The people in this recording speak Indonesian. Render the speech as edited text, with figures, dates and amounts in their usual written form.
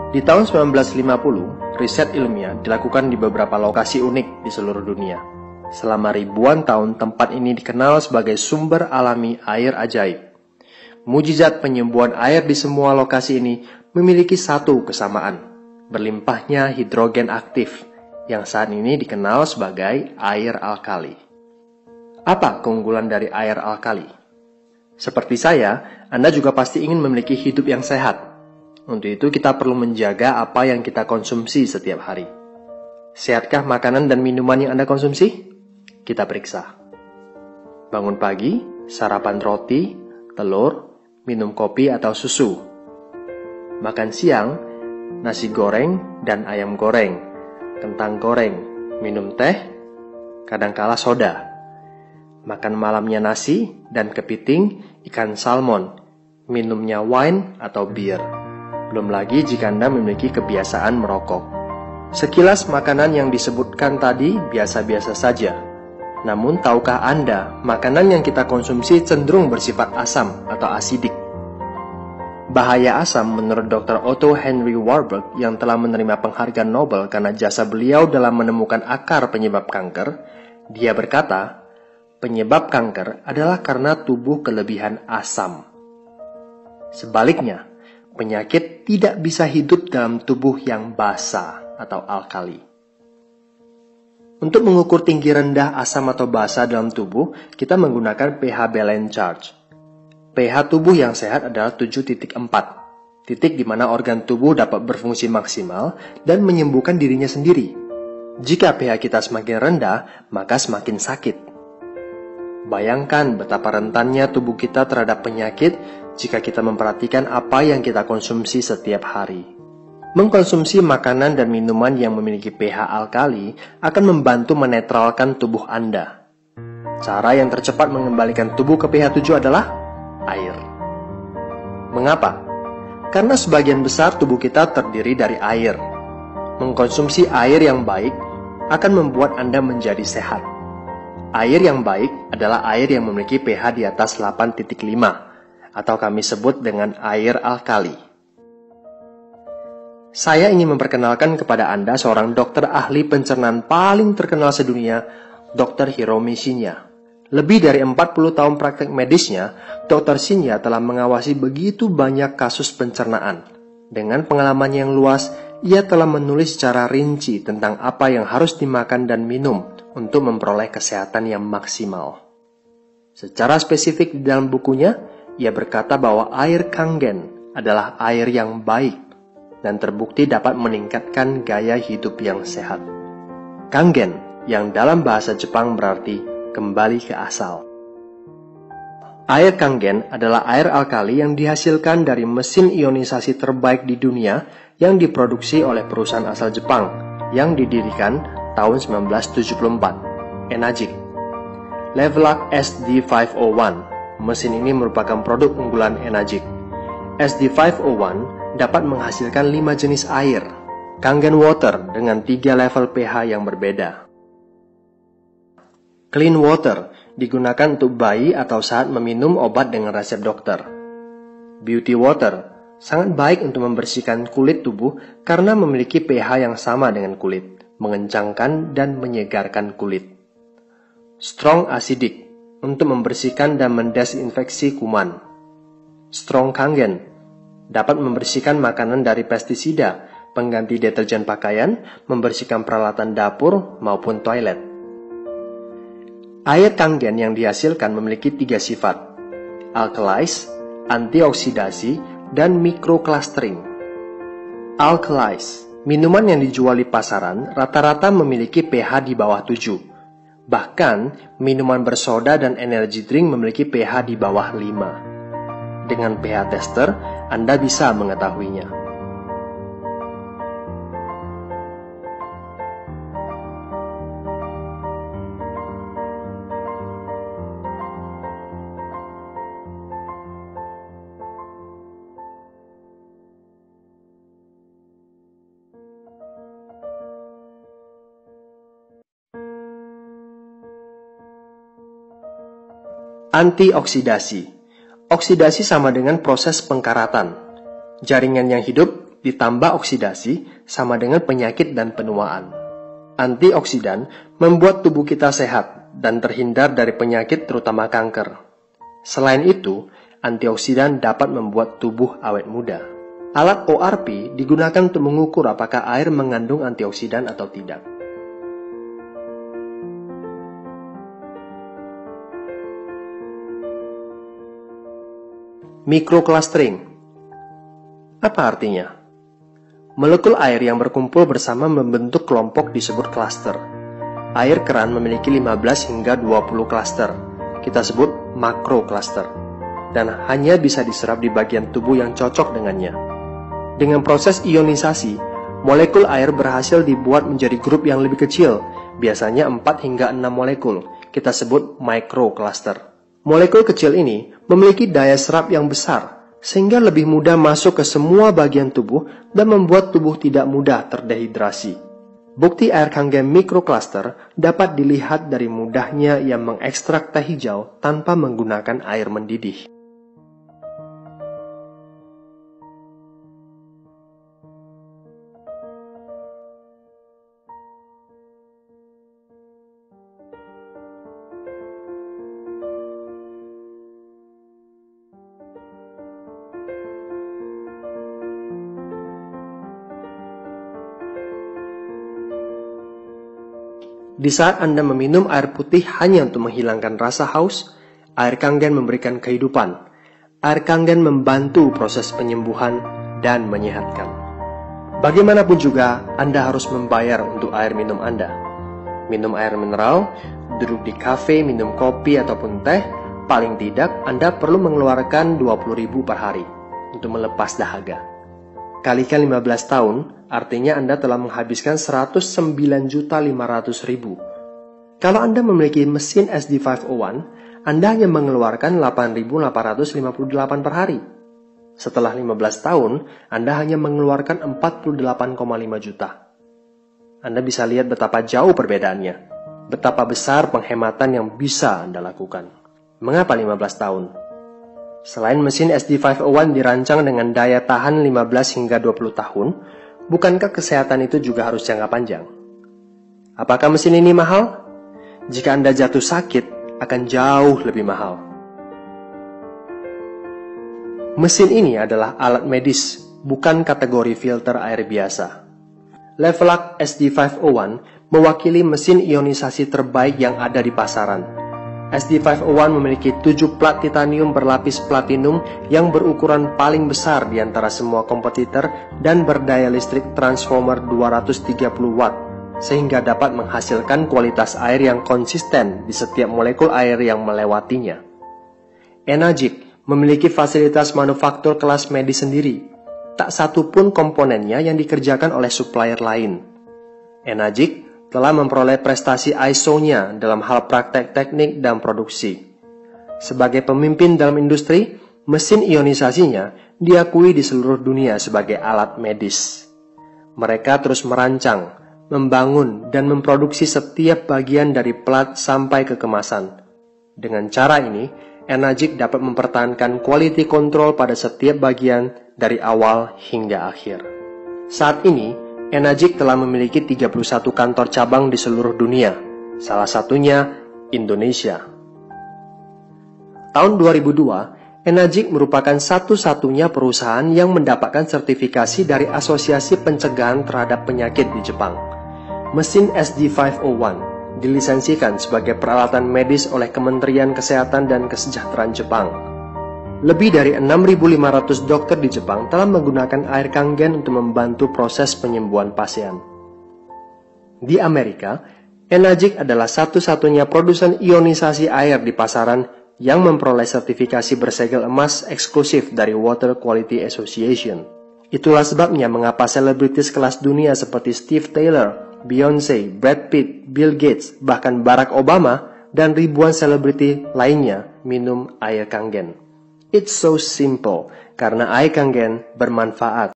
Di tahun 1950, riset ilmiah dilakukan di beberapa lokasi unik di seluruh dunia. Selama ribuan tahun, tempat ini dikenal sebagai sumber alami air ajaib. Mujizat penyembuhan air di semua lokasi ini memiliki satu kesamaan, berlimpahnya hidrogen aktif, yang saat ini dikenal sebagai air alkali. Apa keunggulan dari air alkali? Seperti saya, Anda juga pasti ingin memiliki hidup yang sehat. Untuk itu kita perlu menjaga apa yang kita konsumsi setiap hari. Sehatkah makanan dan minuman yang Anda konsumsi? Kita periksa. Bangun pagi, sarapan roti, telur, minum kopi atau susu. Makan siang, nasi goreng dan ayam goreng, kentang goreng, minum teh, kadangkala soda. Makan malamnya nasi dan kepiting, ikan salmon, minumnya wine atau bir. Belum lagi jika Anda memiliki kebiasaan merokok. Sekilas makanan yang disebutkan tadi biasa-biasa saja. Namun tahukah Anda, makanan yang kita konsumsi cenderung bersifat asam atau asidik? Bahaya asam menurut Dr. Otto Henry Warburg yang telah menerima penghargaan Nobel karena jasa beliau dalam menemukan akar penyebab kanker, dia berkata, penyebab kanker adalah karena tubuh kelebihan asam. Sebaliknya, penyakit tidak bisa hidup dalam tubuh yang basa atau alkali. Untuk mengukur tinggi rendah asam atau basa dalam tubuh, kita menggunakan pH balance charge. pH tubuh yang sehat adalah 7.4, titik di mana organ tubuh dapat berfungsi maksimal dan menyembuhkan dirinya sendiri. Jika pH kita semakin rendah, maka semakin sakit. Bayangkan betapa rentannya tubuh kita terhadap penyakit jika kita memperhatikan apa yang kita konsumsi setiap hari. Mengkonsumsi makanan dan minuman yang memiliki pH alkali akan membantu menetralkan tubuh Anda. Cara yang tercepat mengembalikan tubuh ke pH 7 adalah air. Mengapa? Karena sebagian besar tubuh kita terdiri dari air. Mengkonsumsi air yang baik akan membuat Anda menjadi sehat. Air yang baik adalah air yang memiliki pH di atas 8.5, atau kami sebut dengan air alkali. Saya ingin memperkenalkan kepada Anda seorang dokter ahli pencernaan paling terkenal sedunia, Dr. Hiromi Shinya. Lebih dari 40 tahun praktek medisnya, Dr. Shinya telah mengawasi begitu banyak kasus pencernaan. Dengan pengalaman yang luas, ia telah menulis secara rinci tentang apa yang harus dimakan dan minum untuk memperoleh kesehatan yang maksimal. Secara spesifik di dalam bukunya, ia berkata bahwa air Kangen adalah air yang baik dan terbukti dapat meningkatkan gaya hidup yang sehat. Kangen, yang dalam bahasa Jepang berarti kembali ke asal. Air Kangen adalah air alkali yang dihasilkan dari mesin ionisasi terbaik di dunia yang diproduksi oleh perusahaan asal Jepang yang didirikan tahun 1974, Enagic. Levelac SD501, mesin ini merupakan produk unggulan Enagic. SD501 dapat menghasilkan 5 jenis air, Kangen Water dengan 3 level pH yang berbeda. Clean Water digunakan untuk bayi atau saat meminum obat dengan resep dokter. Beauty Water sangat baik untuk membersihkan kulit tubuh karena memiliki pH yang sama dengan kulit, mengencangkan dan menyegarkan kulit. Strong Acidic untuk membersihkan dan mendesinfeksi kuman. Strong Kangen dapat membersihkan makanan dari pestisida, pengganti deterjen pakaian, membersihkan peralatan dapur maupun toilet. Air Kangen yang dihasilkan memiliki 3 sifat: alkalize, antioksidasi, dan microclustering. Alkalize, minuman yang dijual di pasaran rata-rata memiliki pH di bawah 7. Bahkan, minuman bersoda dan energy drink memiliki pH di bawah 5. Dengan pH tester, Anda bisa mengetahuinya. Antioksidasi. Oksidasi sama dengan proses pengkaratan. Jaringan yang hidup ditambah oksidasi sama dengan penyakit dan penuaan. Antioksidan membuat tubuh kita sehat dan terhindar dari penyakit terutama kanker. Selain itu, antioksidan dapat membuat tubuh awet muda. Alat ORP digunakan untuk mengukur apakah air mengandung antioksidan atau tidak. Microclustering. Apa artinya? Molekul air yang berkumpul bersama membentuk kelompok disebut klaster. Air keran memiliki 15 hingga 20 klaster. Kita sebut makrokluster. Dan hanya bisa diserap di bagian tubuh yang cocok dengannya. Dengan proses ionisasi, molekul air berhasil dibuat menjadi grup yang lebih kecil, biasanya 4 hingga 6 molekul. Kita sebut microcluster. Molekul kecil ini memiliki daya serap yang besar, sehingga lebih mudah masuk ke semua bagian tubuh dan membuat tubuh tidak mudah terdehidrasi. Bukti air Kangen microcluster dapat dilihat dari mudahnya ia mengekstrak teh hijau tanpa menggunakan air mendidih. Di saat Anda meminum air putih hanya untuk menghilangkan rasa haus, air Kangen memberikan kehidupan. Air Kangen membantu proses penyembuhan dan menyehatkan. Bagaimanapun juga, Anda harus membayar untuk air minum Anda. Minum air mineral, duduk di kafe, minum kopi ataupun teh, paling tidak Anda perlu mengeluarkan 20.000 per hari untuk melepas dahaga. Kalikan 15 tahun, artinya Anda telah menghabiskan 109.500.000. Kalau Anda memiliki mesin SD501, Anda hanya mengeluarkan 8.858 per hari. Setelah 15 tahun, Anda hanya mengeluarkan 48,5 juta. Anda bisa lihat betapa jauh perbedaannya, betapa besar penghematan yang bisa Anda lakukan. Mengapa 15 tahun? Selain mesin SD501 dirancang dengan daya tahan 15 hingga 20 tahun, bukankah kesehatan itu juga harus jangka panjang? Apakah mesin ini mahal? Jika Anda jatuh sakit, akan jauh lebih mahal. Mesin ini adalah alat medis, bukan kategori filter air biasa. Levelac SD501 mewakili mesin ionisasi terbaik yang ada di pasaran. SD501 memiliki 7 plat titanium berlapis platinum yang berukuran paling besar di antara semua kompetitor dan berdaya listrik transformer 230 watt, sehingga dapat menghasilkan kualitas air yang konsisten di setiap molekul air yang melewatinya. Enagic memiliki fasilitas manufaktur kelas medis sendiri. Tak satu pun komponennya yang dikerjakan oleh supplier lain. Enagic telah memperoleh prestasi ISO-nya dalam hal praktek teknik dan produksi. Sebagai pemimpin dalam industri, mesin ionisasinya diakui di seluruh dunia sebagai alat medis. Mereka terus merancang, membangun, dan memproduksi setiap bagian dari plat sampai ke kemasan. Dengan cara ini, Enagic dapat mempertahankan quality control pada setiap bagian dari awal hingga akhir. Saat ini, Enagic telah memiliki 31 kantor cabang di seluruh dunia, salah satunya Indonesia. Tahun 2002, Enagic merupakan satu-satunya perusahaan yang mendapatkan sertifikasi dari Asosiasi Pencegahan Terhadap Penyakit di Jepang. Mesin SD501 dilisensikan sebagai peralatan medis oleh Kementerian Kesehatan dan Kesejahteraan Jepang. Lebih dari 6.500 dokter di Jepang telah menggunakan air Kangen untuk membantu proses penyembuhan pasien. Di Amerika, Enagic adalah satu-satunya produsen ionisasi air di pasaran yang memperoleh sertifikasi bersegel emas eksklusif dari Water Quality Association. Itulah sebabnya mengapa selebritis kelas dunia seperti Steve Taylor, Beyonce, Brad Pitt, Bill Gates, bahkan Barack Obama, dan ribuan selebriti lainnya minum air Kangen. It's so simple, karena air Kangen bermanfaat.